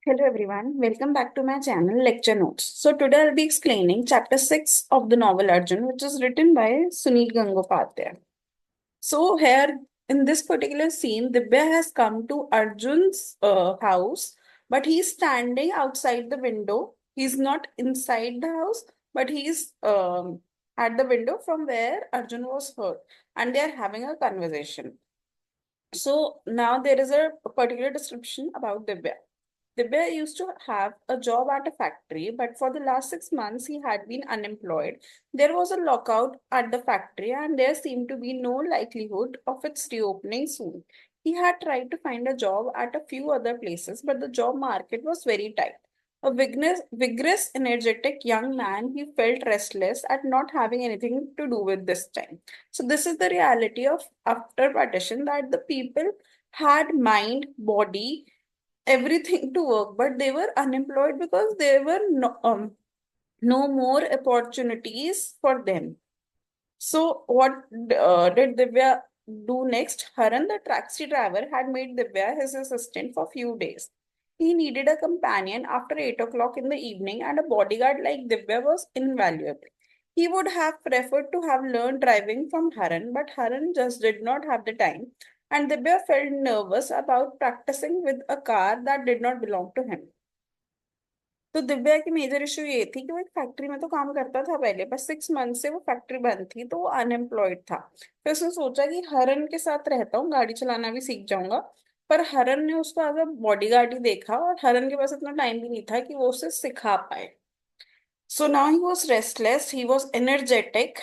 Hello everyone, welcome back to my channel Lecture Notes. So today I'll be explaining chapter 6 of the novel Arjun, which is written by Sunil Gangopadhyay. So here in this particular scene, Dibya has come to Arjun's house, but he's standing outside the window. He's not inside the house, but he's at the window from where Arjun was heard, and they are having a conversation. So now there is a particular description about Dibya. Dibya used to have a job at a factory, but for the last 6 months he had been unemployed. There was a lockout at the factory, and there seemed to be no likelihood of its reopening soon. He had tried to find a job at a few other places, but the job market was very tight. A vigorous, energetic young man, he felt restless at not having anything to do with this time. So, this is the reality of after partition that the people had mind, body, everything to work, but they were unemployed because there were no more opportunities for them. So, what did Divya do next? Haran, the taxi driver, had made Divya his assistant for few days. He needed a companion after 8 o'clock in the evening, and a bodyguard like Divya was invaluable. He would have preferred to have learned driving from Haran, but Haran just did not have the time, and Divya felt nervous about practicing with a car that did not belong to him. तो दिव्या की major issue ये थी कि वो एक factory में तो काम करता था पहले, बस 6 मंथ से वो फैक्ट्री बंद थी तो वो अनएम्प्लॉयड था। फिर उसने सोचा कि हरन के साथ रहता हूँ, गाड़ी चलाना भी सीख जाऊंगा। पर हरन ने उसको एज अ बॉडीगार्ड ही देखा, और हरन के पास इतना टाइम भी नहीं था कि वो उसे सिखा पाए। So now he was restless, he was energetic,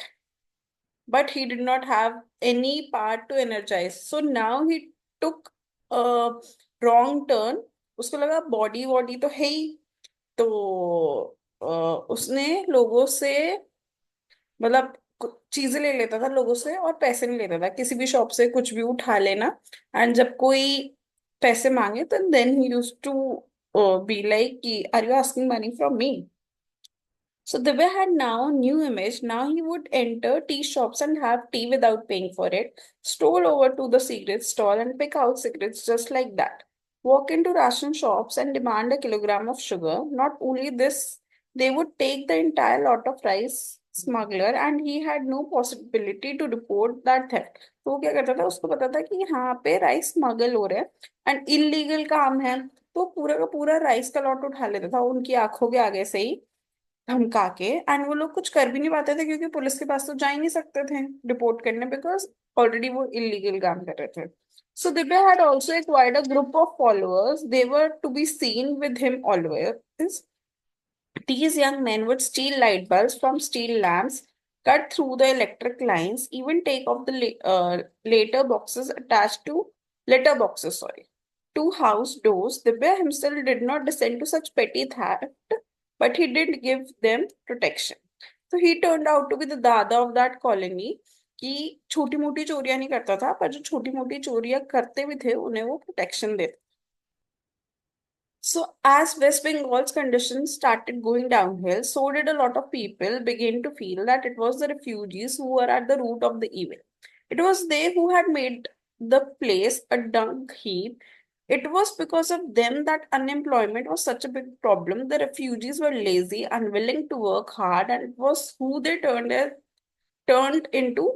but he did not have any part to energize. So now he took a wrong turn. उसको लगा बॉडी वॉडी तो है ही, तो उसने लोगों से, मतलब चीजें ले लेता था लोगों से और पैसे नहीं लेता था, किसी भी शॉप से कुछ भी उठा लेना। एंड जब कोई पैसे मांगे तो then he used to be like कि are you asking money from me. So Divya had now a new image. Now he would enter tea shops and have tea without paying for it, stroll over to the cigarette stall and pick out cigarettes just like that. Walk into ration shops and demand a kilogram of sugar. Not only this, they would take the entire lot of rice smuggler, and he had no possibility to report that theft. तो वो क्या करता था, उसको पता था कि यहाँ पे राइस स्मगल हो रहा है एंड इलीगल काम है, तो पूरा का पूरा राइस का लॉट उठा लेता था उनकी आंखों के आगे से ही धमका के। एंड वो लोग कुछ कर भी नहीं पाते थे क्योंकि पुलिस के पास तो जा ही नहीं सकते थे रिपोर्ट करने, बिकॉज ऑलरेडी वो इलीगल काम कर रहे थे। So Divya had also acquired a group of followers, they were to be seen with him always. These young men would steal light bulbs from steel lamps, cut through the electric lines, even take off the later boxes attached to letter boxes, sorry, to house doors. Divya himself did not descend to such petty theft, but he did give them protection. So he turned out to be the dada of that colony, कि छोटी मोटी चोरियां नहीं करता था, पर जो छोटी मोटी चोरियां करते भी थे उन्हें वो प्रोटेक्शन देता। So, as West Bengal's conditions started going downhill, so did a lot of people begin to feel that it was the refugees who were at the root of the evil. It was they who had made the place a dung heap. It was because of them that unemployment was such a big problem. The refugees were lazy, unwilling to work hard, and it was who they turned into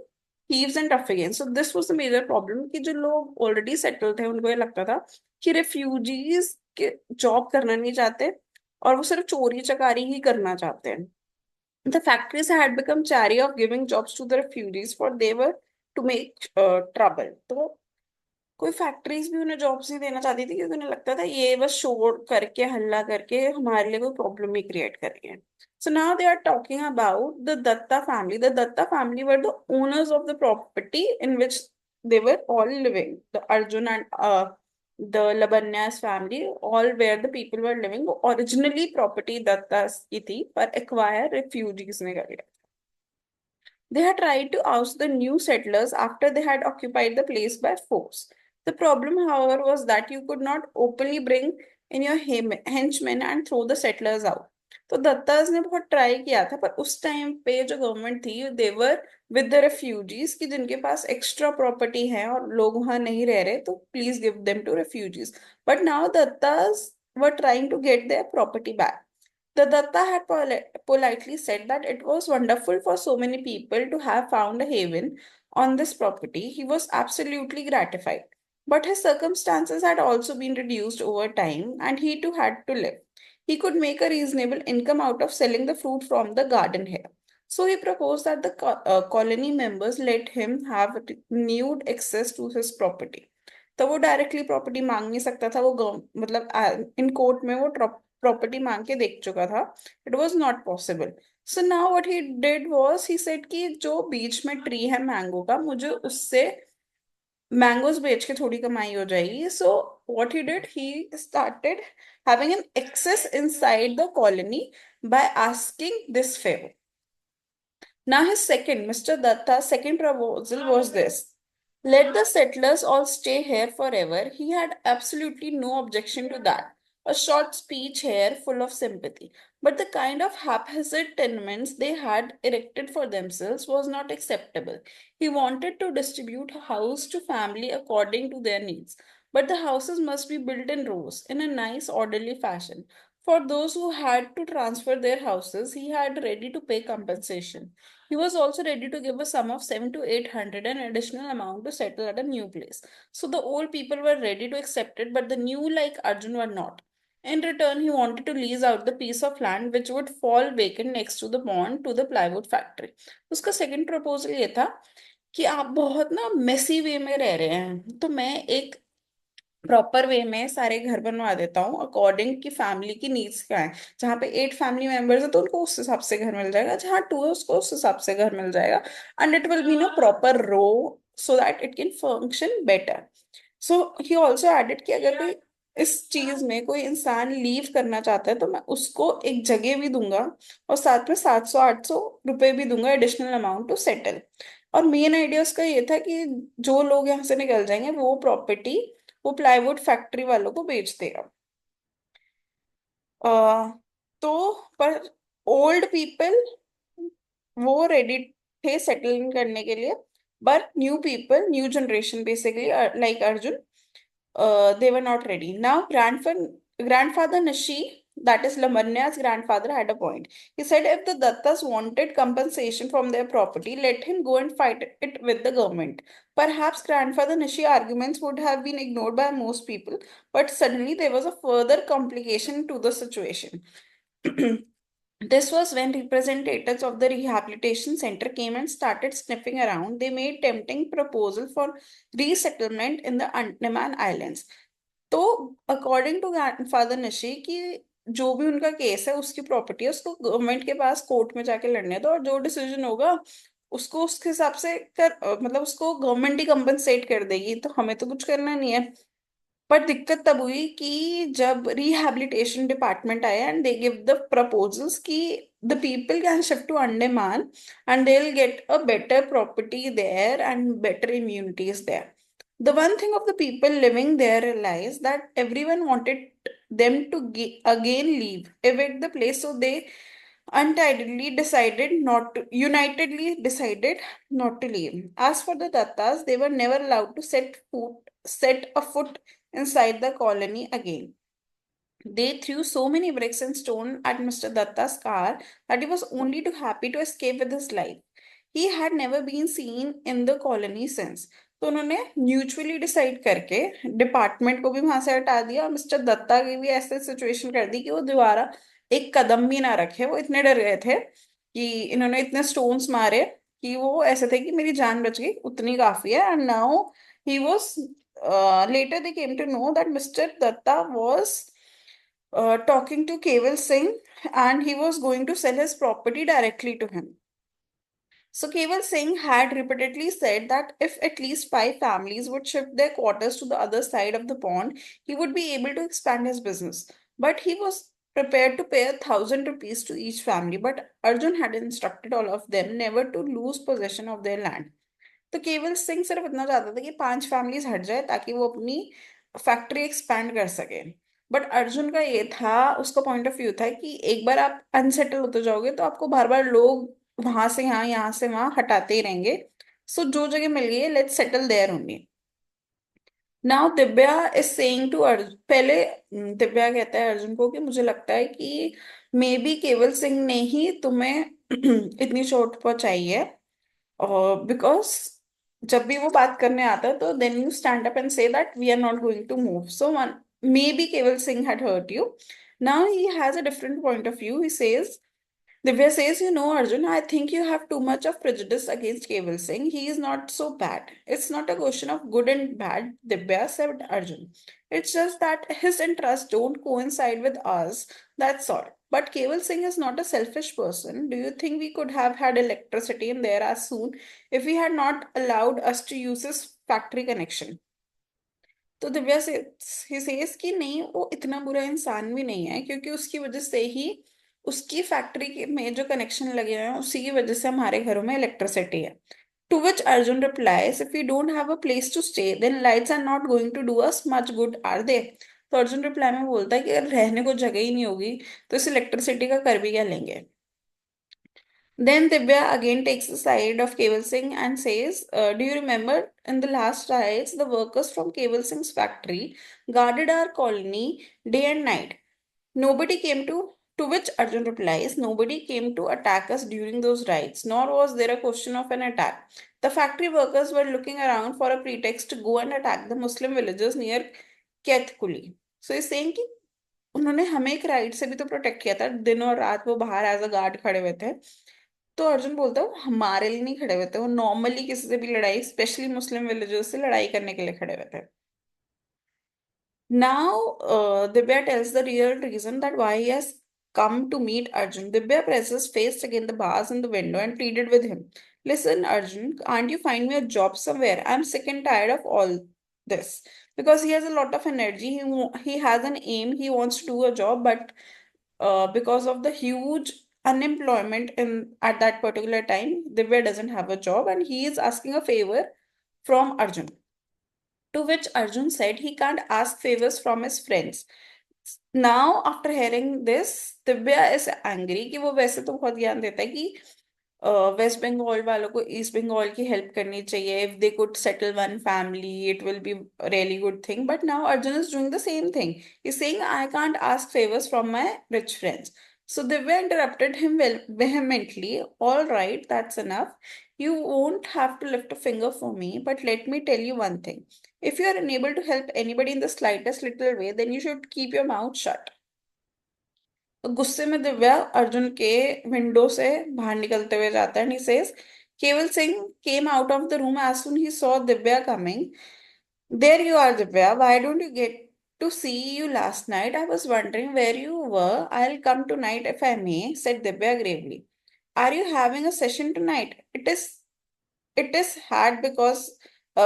thieves and ruffians. So this was the major problem कि जो लोग already settled थे उनको ये लगता था कि refugees के जॉब करना नहीं चाहते और वो सिर्फ चोरी चकारी ही करना चाहते हैं। The factories had become chary of giving jobs to the refugees for they were to make trouble. तो कोई फैक्ट्रीज भी उन्हें जॉब्स नहीं देना चाहती थी क्योंकि उन्हें लगता था ये बस शोर करके हल्ला करके हमारे लिए कोई प्रॉब्लम ही क्रिएट कर रही है। So now they are talking about the Datta family. The Datta family were the owners of the property in which they were all living. The Arjun and the Labanyas family, all where the people were living, वो originally property दत्तास की थी पर acquire refugees ने कर लिया। They had tried to oust the new settlers after they had occupied the place by force. The problem, however, was that you could not openly bring in your henchmen and throw the settlers out. तो दत्ताज ने बहुत try किया था, पर उस time पे जो government थी देवर विद द रेफ्यूजीज कि जिनके पास एक्स्ट्रा प्रॉपर्टी है और लोग वहां नहीं रह रहे, तो please give them to refugees. But now Duttas were trying to get their property back. The Datta had politely said that it was wonderful for so many people to have found a haven on this property. He was absolutely gratified. But his circumstances had also been reduced over time, and he too had to live. He could make a reasonable income out of selling the fruit from the garden here. So he proposed that the colony members let him have renewed access to his property. तो वो directly property मांग नहीं सकता था, वो मतलब in court में वो प्रॉपर्टी मांग के देख चुका था. It was not possible. So now what he did was he said कि जो बीच में ट्री है मैंगो का, मुझे उससे मैंगोज बेच के थोड़ी कमाई हो जाएगी. So what he did, he started having an excess inside the colony by asking this favor. Now, his second, Mr. Datta's second proposal was this: let the settlers all stay here forever. He had absolutely no objection to that. A short speech here full of sympathy. But the kind of haphazard tenements they had erected for themselves was not acceptable. He wanted to distribute a house to family according to their needs. But the houses must be built in rows, in a nice, orderly fashion. For those who had to transfer their houses, he had ready to pay compensation. He was also ready to give a sum of 7 to 800, an additional amount to settle at a new place. So the old people were ready to accept it, but the new, like Arjun, were not. In return, he wanted to lease out the piece of land which would fall vacant next to the pond to the plywood factory. उसका second proposal ये था कि आप बहुत ना Messi वे में रह रहे हैं, तो मैं एक प्रॉपर वे में सारे घर बनवा देता हूँ अकॉर्डिंग की फैमिली की नीड्स क्या है. जहाँ पे 8 फैमिली मेंबर्स है तो उनको उस हिसाब से घर मिल जाएगा, जहाँ 2 है उसको उस हिसाब से घर मिल जाएगा. And it will be no proper row so that it can function better. So he also added कि अगर कोई इस चीज में कोई इंसान लीव करना चाहता है तो मैं उसको एक जगह भी दूंगा और साथ में 700-800 रुपए भी दूंगा एडिशनल अमाउंट टू सेटल. और मेन आइडिया उसका ये था कि जो लोग यहाँ से निकल जाएंगे वो प्रॉपर्टी वो प्लाईवुड फैक्ट्री वालों को बेच देगा. अह, तो पर ओल्ड पीपल वो रेडी थे सेटल करने के लिए. But new people, new generation basically like Arjun, they were not ready. Now, grandfather Nashi, that is Lamanya's grandfather, had a point. He said if the Dattas wanted compensation from their property, let him go and fight it with the government. Perhaps grandfather Nashi arguments would have been ignored by most people, but suddenly there was a further complication to the situation. This was when representatives of the rehabilitation center came and started sniffing around. They made tempting proposal for resettlement in the Andaman Islands. तो according to grandfather नशी कि जो भी उनका case है उसकी property है उसको गवर्नमेंट के पास कोर्ट में जाके लड़ने दो और जो डिसीजन होगा उसको उसके हिसाब से मतलब उसको गवर्नमेंट ही कंपनसेट कर देगी, तो हमें तो कुछ करना नहीं है. पर दिक्कत तब हुई कि जब रिहैबिलिटेशन डिपार्टमेंट आया and they give the proposals कि the people can shift to Andaman and they will get a better property there and better immunities there. The one thing of the people living there realized that everyone wanted them to again leave, evict the place, so they unitedly decided not to leave. As for the Dattas, they were never allowed to set a foot inside the colony again. They threw so many bricks and stone at Mr. Datta's car that he was only too happy to escape with his life. He had never been seen in the colony since. तो उन्होंने mutually decide करके department को भी वहां से हटा दिया और मिस्टर दत्ता की भी ऐसे सिचुएशन कर दी कि वो दोबारा एक कदम भी ना रखे. वो इतने डर गए थे कि इन्होंने इतने स्टोन्स मारे कि वो ऐसे थे कि मेरी जान बच गई उतनी काफी है. And now he was later they came to know that Mr. Datta was talking to Keval Singh and he was going to sell his property directly to him. So Keval Singh had repeatedly said that if at least 5 families would shift their quarters to the other side of the pond, he would be able to expand his business. But he was prepared to pay 1,000 rupees to each family. But Arjun had instructed all of them never to lose possession of their land. तो केवल सिंह सिर्फ इतना चाहता था कि 5 families हट जाए ताकि वो अपनी फैक्ट्री एक्सपैंड कर सके. बट अर्जुन का ये था, उसका पॉइंट ऑफ व्यू था कि एक बार आप अनसेटल होते जाओगे तो आपको बार बार लोग वहां से यहाँ से वहां हटाते ही रहेंगे. सो जो जगह मिल गई है let's settle there only. Now Divya is saying to Arjun, पहले दिव्या कहता है अर्जुन को कि मुझे लगता है कि मे बी केवल सिंह ने ही तुम्हें इतनी चोट पहुंचाई है, और बिकॉज जब भी वो बात करने आता है तो then you stand up and say that we are not going to move, so one may be Kewal Singh had hurt you. Now he has a different point of view. He says, Divya says, you know, Arjun, I think you have too much of prejudice against Keval Singh. He is not so bad. It's not a question of good and bad, Divya said Arjun. It's just that his interests don't coincide with ours. That's all. But Keval Singh is not a selfish person. Do you think we could have had electricity in there as soon if we had not allowed us to use his factory connection? तो दिव्या से he says कि नहीं, वो इतना बुरा इंसान भी नहीं है, क्योंकि उसकी वजह से ही, उसकी फैक्ट्री में जो कनेक्शन लगे हुए हैं उसी की वजह से हमारे घरों में इलेक्ट्रिसिटी है. To which Arjun replies, if we don't have a place to stay then lights are not going to do us much good are they. तो अर्जुन रिप्लाई में बोलता है कि अगर रहने को जगह ही नहीं होगी तो इस इलेक्ट्रिसिटी का कर भी क्या लेंगे. Then Divya again takes the side of Keval Singh and says, do you remember in the last riots, the workers from Keval Singh's factory guarded our colony day and night? Nobody came to which Arjun replies, nobody came to attack us during those riots, nor was there a question of an attack. The factory workers were looking around for a pretext to go and attack the Muslim villages near Kethkuli. So he's saying कि उन्होंने हमें एक right से भी तो protect किया था, दिन और रात वो बाहर एज अ गार्ड खड़े हुए थे. तो अर्जुन बोलता है वो हमारे लिए नहीं खड़े हुए थे, वो नॉर्मली किसी से भी लड़ाई, स्पेशली मुस्लिम विलेजर्स से लड़ाई करने के लिए खड़े हुए थे. Now, Divya tells the real reason that why he has come to meet Arjun. Divya presses face against the bars in the window and pleaded with him. Listen, Arjun, can't you find me a job somewhere? I'm sick and tired of all this. Because he has a lot of energy. He has an aim. He wants to do a job, but because of the huge unemployment in at that particular time, Divya doesn't have a job and he is asking a favor from Arjun. To which Arjun said he can't ask favors from his friends. Now, after hearing this, Divya is angry कि वो वैसे तो बहुत ज्ञान देता है कि waste Bengal वालों को ईस्ट बंगाल की हेल्प करनी चाहिए. If they could settle one family it will be really good thing, but now Arjun is doing the same thing. He's saying I can't ask favors from my rich friends. So Divya interrupted him vehemently. All right, that's enough. You won't have to lift a finger for me, but let me tell you one thing. If you are unable to help anybody in the slightest little way, then you should keep your mouth shut. तो गुस्से में दिव्या अर्जुन के window से बाहर निकलते हुए जाता है and he says, केवल Singh came out of the room as soon he saw Divya coming. There you are, Divya. Why don't you get to see you last night? I was wondering where you were. I'll come tonight if I may, said Divya gravely. Are you having a session tonight? It is had because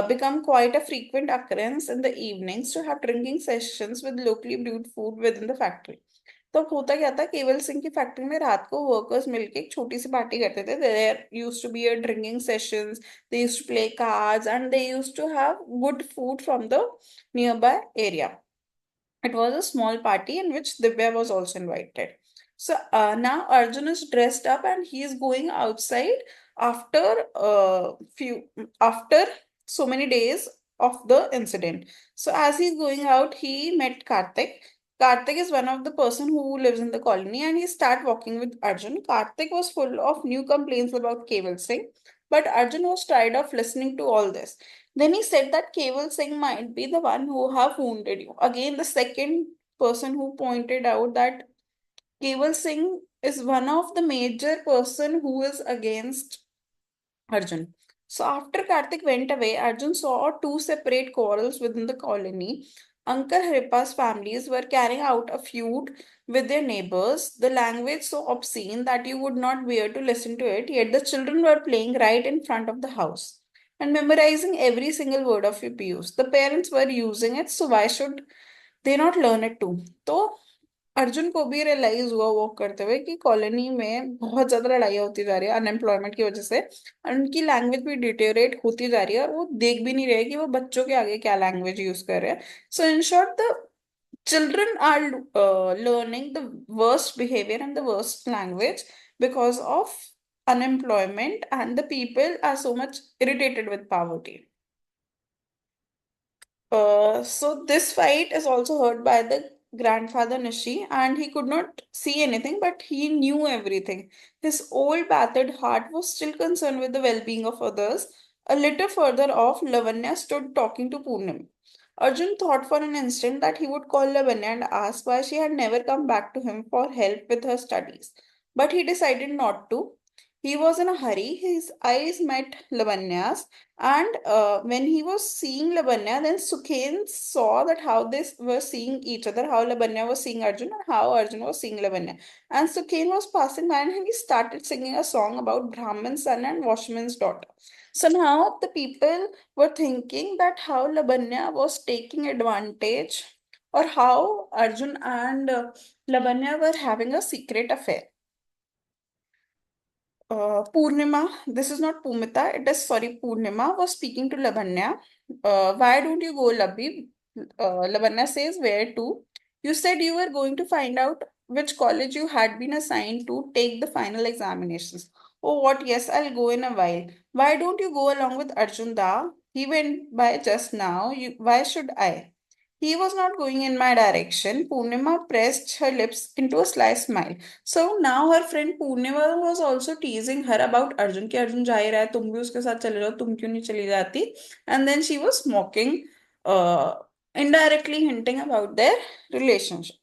become quite a frequent occurrence in the evenings to have drinking sessions with locally brewed food within the factory. तो अब होता क्या था, केवल सिंह की factory में रात को वर्कर्स मिलके एक छोटी सी पार्टी करते थे. There used to be a drinking sessions, they used to play cards and they used to have good food from the nearby area. It was a small party in which Divya was also invited. So now Arjun is dressed up and he is going outside after after so many days of the incident. So as he's going out, he met Karthik. Karthik is one of the person who lives in the colony and he start walking with Arjun. Karthik was full of new complaints about Keval Singh, but Arjun was tired of listening to all this. Then he said that Keval Singh might be the one who have wounded you. Again, the second person who pointed out that Keval Singh is one of the major person who is against Arjun. So after Karthik went away, Arjun saw two separate quarrels within the colony. Uncle Haripa's families were carrying out a feud with their neighbors, the language so obscene that you would not bear to listen to it, yet the children were playing right in front of the house and memorizing every single word of abuse. The parents were using it, so why should they not learn it too? तो अर्जुन को भी realise हुआ walk करते हुए कि colony में बहुत ज्यादा लड़ाइयाँ होती जा रही है अनएम्प्लॉयमेंट की वजह से, और उनकी लैंग्वेज भी डिटेरियोरेट होती जा रही है, और वो देख भी नहीं रहे कि वो बच्चों के आगे क्या लैंग्वेज यूज कर रहे हैं. So in short the children are learning the worst behavior and the worst language because of unemployment, and the people are so much irritated with poverty. So this fight is also heard by the grandfather Nishi, and he could not see anything, but he knew everything. His old battered heart was still concerned with the well-being of others. A little further off, Lavanya stood talking to Purnima. Arjun thought for an instant that he would call Lavanya and ask why she had never come back to him for help with her studies. But he decided not to. He was in a hurry. His eyes met Lavanya's, and when he was seeing Labanya, then Sukhen saw that how they were seeing each other, how Labanya was seeing Arjun and how Arjun was seeing Labanya. And Sukhen was passing by and he started singing a song about Brahman's son and Washman's daughter. So now the people were thinking that how Labanya was taking advantage or how Arjun and Labanya were having a secret affair. Purnima, this is not Pumita, it is sorry, Purnima was speaking to Lavanya. Why don't you go, Labhi? Lavanya says, where to? You said you were going to find out which college you had been assigned to take the final examinations. Oh, what? Yes, I'll go in a while. Why don't you go along with Arjun Da? He went by just now. Why should I? He was not going in my direction. Purnima pressed her lips into a sly smile. So now her friend Purnima was also teasing her about Arjun कि अर्जुन जा ही रहा है तुम भी उसके साथ चले जाओ तुम क्यों नहीं चली जाती and then she was mocking uh, indirectly hinting about their relationship.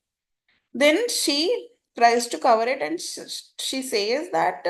Then she tries to cover it and she says that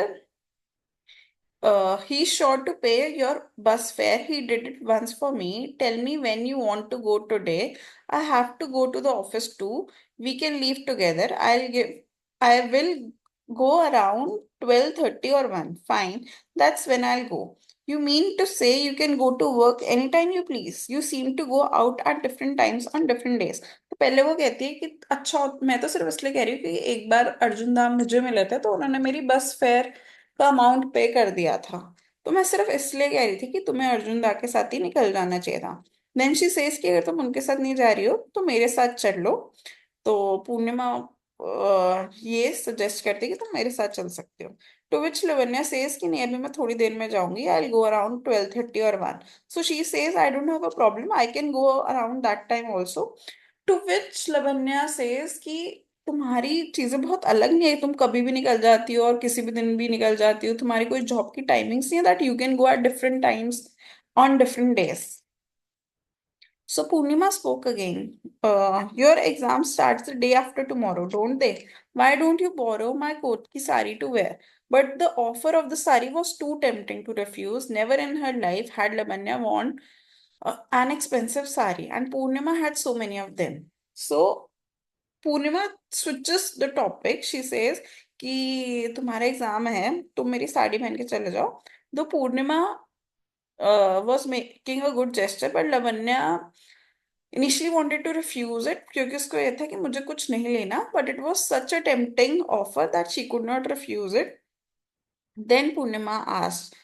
he's sure to pay your bus fare. He did it once for me. Tell me when you want to go today. I have to go to the office too. We can leave together. I will go around 12:30 or 1. Fine. That's when I'll go. You mean to say you can go to work anytime you please? You seem to go out at different times on different days. तो पहले वो कहती है कि अच्छा मैं तो सिर्फ इसलिए कह रही हूँ कि एक बार अर्जुन दाम मुझे मिले थे तो उन्होंने मेरी बस फेयर का अमाउंट पे कर दिया था तो मैं सिर्फ इसलिए कह रही थी कि तुम्हें अर्जुन दा के साथ ही निकल जाना चाहिए था देन शी सेज कि अगर तुम उनके साथ नहीं जा रही हो तो मेरे साथ चल लो तो पूर्णिमा ये सजेस्ट करती है कि तुम मेरे साथ चल सकते हो टू विच लवन्या सेज कि नहीं अभी मैं थोड़ी देर में जाऊंगी आई विल गो अराउंड 12:30 और 1 so she says I don't have a problem I can go around that time also to which Lavanya says कि तुम्हारी चीजें बहुत अलग नहीं है तुम कभी भी निकल जाती हो और किसी भी दिन भी निकल जाती हो तुम्हारी कोई जॉब की टाइमिंग्स नहीं है that you can go at different times on different days so Purnima spoke again. Your exam starts the day after tomorrow, don't they? Why don't you borrow my coat ki sari to wear? But the offer of the sari was too tempting to refuse. Never in her life had Lavanya worn an expensive sari, and Purnima had so many of them. So Purnima switches the topic. She says कि तुम्हारा exam है तुम मेरी साड़ी पहन के चले जाओ दो पूर्णिमा was making a good gesture but Lavanya initially wanted to refuse it क्योंकि उसको ये था कि मुझे कुछ नहीं लेना but it was such a tempting offer that she could not refuse it. Then Purnima asked,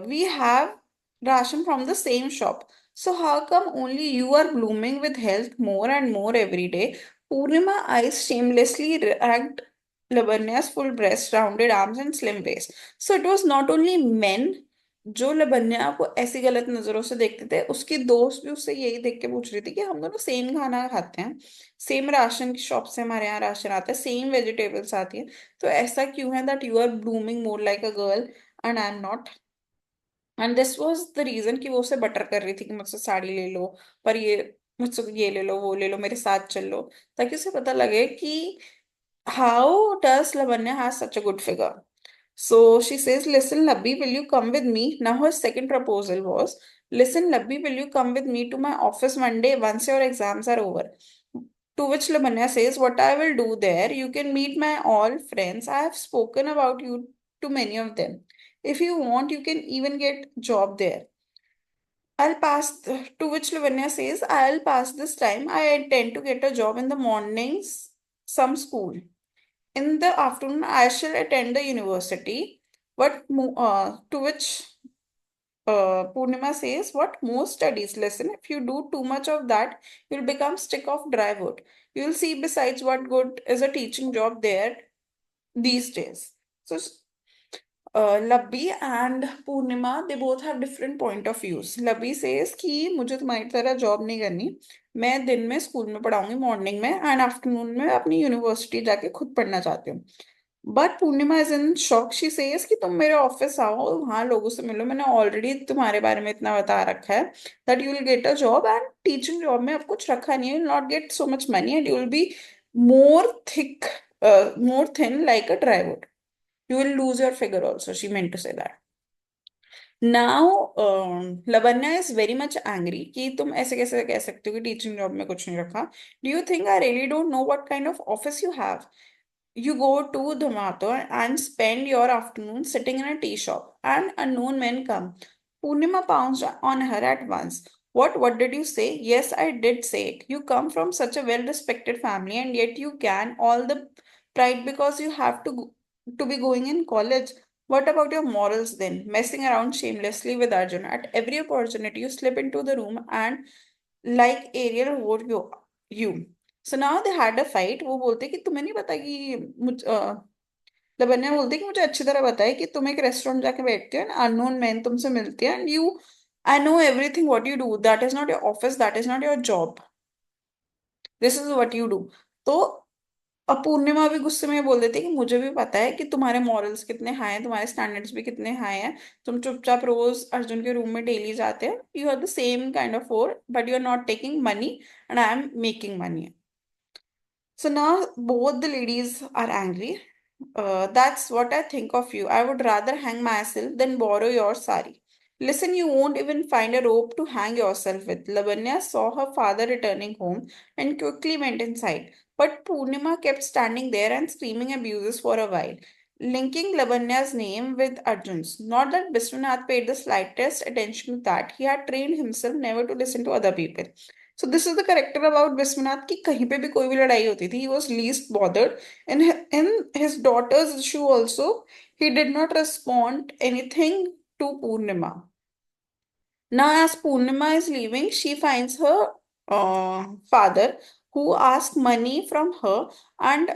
we have ration from the same shop. So how come only you are blooming with health more and more every day? Purnima eyes shamelessly ragged Labanya's full breast, rounded arms, and slim waist. So it was not only men जो लबन्या को ऐसी गलत नजरों से देखते थे उसकी दोस्त भी उससे यही देख के पूछ रही थी कि हम दोनों सेम खाना खाते हैं सेम राशन की शॉप से हमारे यहाँ राशन आता है सेम वेजिटेबल्स आती है तो ऐसा क्यों है that you are blooming more like a girl and I am not and this was the reason कि वो उसे बटर कर रही थी कि मुझसे साड़ी ले लो पर ये मुझसे ये ले लो वो ले लो मेरे साथ चल लो ताकि उसे पता लगे कि how does Lavanya has such a good figure so she says, listen, Labbi, will you come with me? Now her second proposal was, listen, Labbi, will you come with me to my office one day once your exams are over? To which Lamanya says, what I will do there, you can meet my all friends. I have spoken about you to many of them. If you want, you can even get job there. To which Lavanya says, I'll pass this time. I intend to get a job in the mornings, some school. In the afternoon, I shall attend the university. To which Purnima says, what more studies? Listen, if you do too much of that, you'll become stick of dry wood. You'll see besides what good is a teaching job there these days. So Labbi and Purnima, they both have different point of views. Labbi says कि मुझे तुम्हारी तरह job नहीं करनी, मैं दिन में school में पढ़ाऊंगी मॉर्निंग में एंड आफ्टरनून में अपनी यूनिवर्सिटी जाके खुद पढ़ना चाहती हूँ. But Purnima is in shock. She says कि तुम मेरे ऑफिस आओ, वहां लोगों से मिलो, मैंने ऑलरेडी तुम्हारे बारे में इतना बता रखा है that you will get a job and teaching job में अब कुछ रखा नहीं है, you will not get so much money and you will be more thick, more thin like a dry would. You will lose your figure also. She meant to say that. Now, Lavanya is very much angry कि तुम ऐसे कैसे कह सकते हो कि teaching job में कुछ नहीं रखा. Do you think I really don't know what kind of office you have? You go to Dhamato and spend your afternoon sitting in a tea shop, and unknown men come. Purnima pounced on her at once. What did you say? Yes, I did say it. You come from such a well-respected family, and yet you can all the pride because you have to be going in college. What about your morals then? Messing around shamelessly with Arjun. At every opportunity, you slip into the room and like Ariel wore you. So now they had a fight. वो बोलते कि तुम्हें नहीं पता कि लबन्या बोलती कि मुझे अच्छी तरह पता है कि तुम एक रेस्टोरेंट जाके बैठते हो एंड अननोन मैन तुमसे मिलते हैं and you, I know everything what you do, that is not your office, that is not your job, this is what you do. तो अब पूर्णिमा भी गुस्से में बोल देती है कि मुझे भी पता है कि तुम्हारे मॉरल्स कितने हाई हैं, तुम्हारे स्टैंडर्ड्स भी कितने हाई हैं. तुम चुपचाप रोज अर्जुन के रूम में डेली जाते हैं, you are the same kind of for but you are not taking money and I am making money. So now both the ladies are angry. That's what I think of you. I would rather hang myself than borrow your sari. Listen, you won't even find a rope to hang yourself with. Lavanya saw her father returning home and quickly went inside. But Purnima kept standing there and screaming abuses for a while, linking Lavanya's name with Arjun's. Not that Biswanath paid the slightest attention to that. He had trained himself never to listen to other people. So this is the character about Biswanath कि कहीं पे भी कोई भी लड़ाई होती थी, he was least bothered. In his daughter's issue also, he did not respond anything to Purnima. Now, as Purnima is leaving, she finds her father who asks money from her, and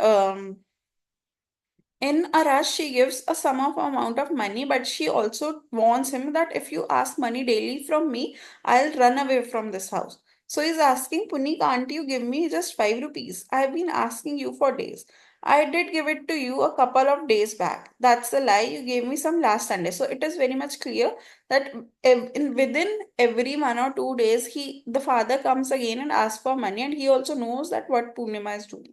in a rush, she gives a sum of amount of money, but she also warns him that if you ask money daily from me, I'll run away from this house. So he's asking, Puni, can't you give me just 5 rupees? I've been asking you for days. I did give it to you a couple of days back. That's a lie. You gave me some last Sunday. So it is very much clear that within every 1 or 2 days, the father comes again and asks for money, and he also knows that what Purnima is doing.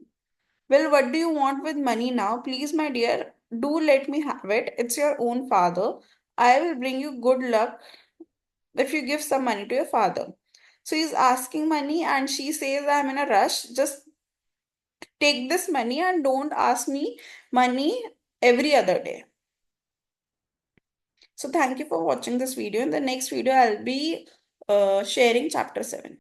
Well, what do you want with money now? Please, my dear, do let me have it. It's your own father. I will bring you good luck if you give some money to your father. So he's asking money, and she says, I'm in a rush. Just take this money and don't ask me money every other day. So thank you for watching this video. In the next video, I'll be sharing chapter 7.